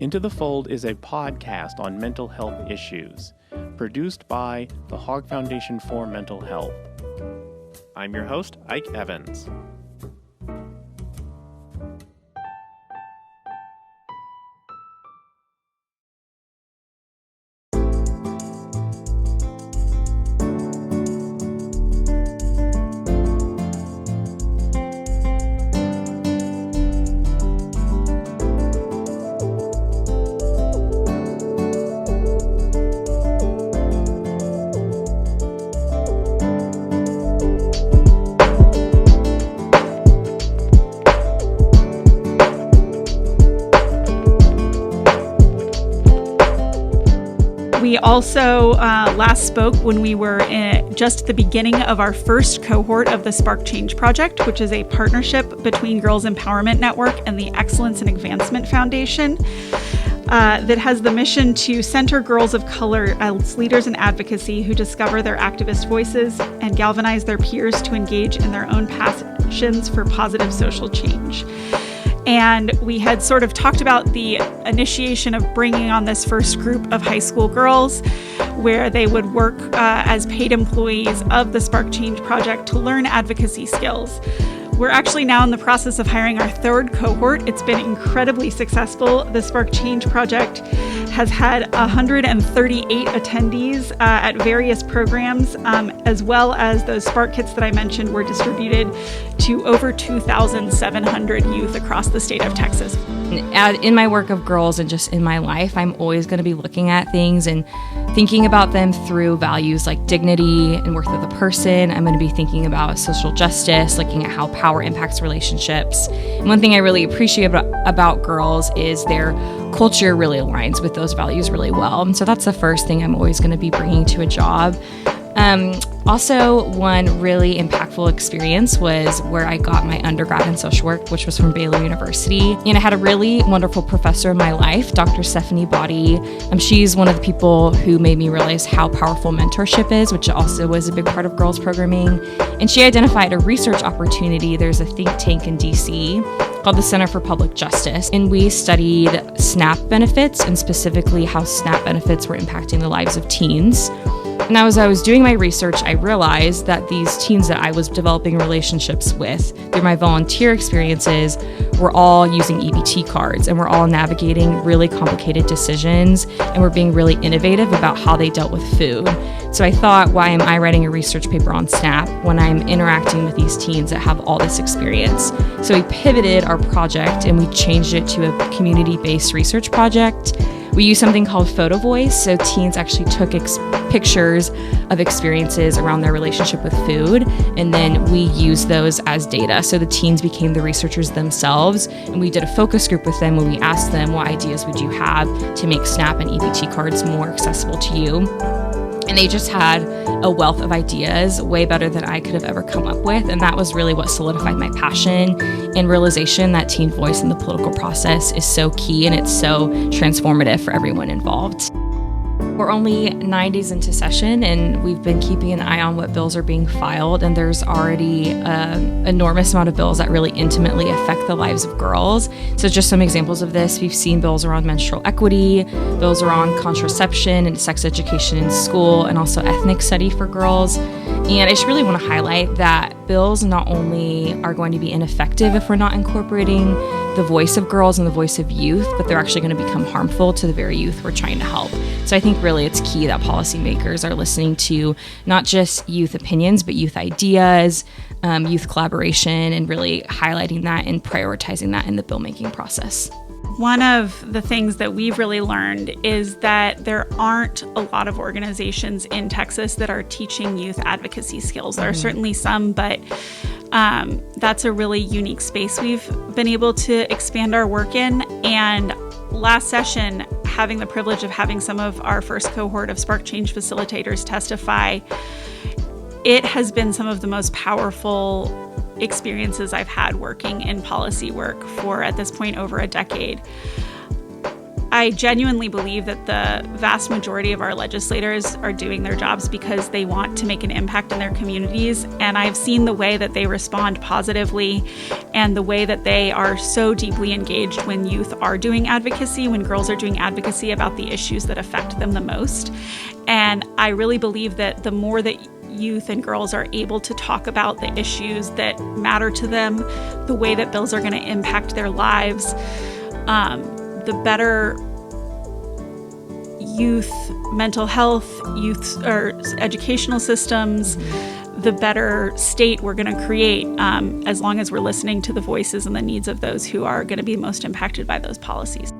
Into the Fold is a podcast on mental health issues, produced by the Hogg Foundation for Mental Health. I'm your host, Ike Evans. We also last spoke when we were just at the beginning of our first cohort of the Spark Change Project, which is a partnership between Girls Empowerment Network and the Excellence and Advancement Foundation that has the mission to center girls of color as leaders in advocacy who discover their activist voices and galvanize their peers to engage in their own passions for positive social change. And we had sort of talked about the initiation of bringing on this first group of high school girls where they would work as paid employees of the Spark Change Project to learn advocacy skills. We're actually now in the process of hiring our third cohort. It's been incredibly successful. The Spark Change Project has had 138 attendees at various programs, as well as those Spark Kits that I mentioned were distributed to over 2,700 youth across the state of Texas. In my work of girls and just in my life, I'm always going to be looking at things and thinking about them through values like dignity and worth of the person. I'm going to be thinking about social justice, looking at how power impacts relationships. And one thing I really appreciate about girls is their culture really aligns with those values really well. And so that's the first thing I'm always going to be bringing to a job. Also, one really impactful experience was where I got my undergrad in social work, which was from Baylor University. And I had a really wonderful professor in my life, Dr. Stephanie Body. She's one of the people who made me realize how powerful mentorship is, which also was a big part of girls programming. And she identified a research opportunity. There's a think tank in DC called the Center for Public Justice. And we studied SNAP benefits and specifically how SNAP benefits were impacting the lives of teens. And as I was doing my research, I realized that these teens that I was developing relationships with through my volunteer experiences were all using EBT cards and were all navigating really complicated decisions and were being really innovative about how they dealt with food. So I thought, why am I writing a research paper on SNAP when I'm interacting with these teens that have all this experience? So we pivoted our project and we changed it to a community-based research project. We used something called photo voice, so teens actually took pictures of experiences around their relationship with food, and then we used those as data. So the teens became the researchers themselves, and we did a focus group with them when we asked them, what ideas would you have to make SNAP and EBT cards more accessible to you? And they just had a wealth of ideas, way better than I could have ever come up with. And that was really what solidified my passion and realization that teen voice in the political process is so key and it's so transformative for everyone involved. We're only 9 days into session, and we've been keeping an eye on what bills are being filed, and there's already an enormous amount of bills that really intimately affect the lives of girls. So just some examples of this, we've seen bills around menstrual equity, bills around contraception and sex education in school, and also ethnic study for girls. And I just really want to highlight that bills not only are going to be ineffective if we're not incorporating the voice of girls and the voice of youth, but they're actually going to become harmful to the very youth we're trying to help. So I think really it's key that policymakers are listening to not just youth opinions, but youth ideas, youth collaboration, and really highlighting that and prioritizing that in the bill making process. One of the things that we've really learned is that there aren't a lot of organizations in Texas that are teaching youth advocacy skills. There are certainly some, but that's a really unique space we've been able to expand our work in. And last session, having the privilege of having some of our first cohort of Spark Change facilitators testify, it has been some of the most powerful experiences I've had working in policy work for, at this point, over a decade. I genuinely believe that the vast majority of our legislators are doing their jobs because they want to make an impact in their communities. And I've seen the way that they respond positively and the way that they are so deeply engaged when youth are doing advocacy, when girls are doing advocacy about the issues that affect them the most. And I really believe that the more that youth and girls are able to talk about the issues that matter to them, the way that bills are going to impact their lives, the better youth mental health, youth or educational systems, the better state we're going to create, as long as we're listening to the voices and the needs of those who are going to be most impacted by those policies.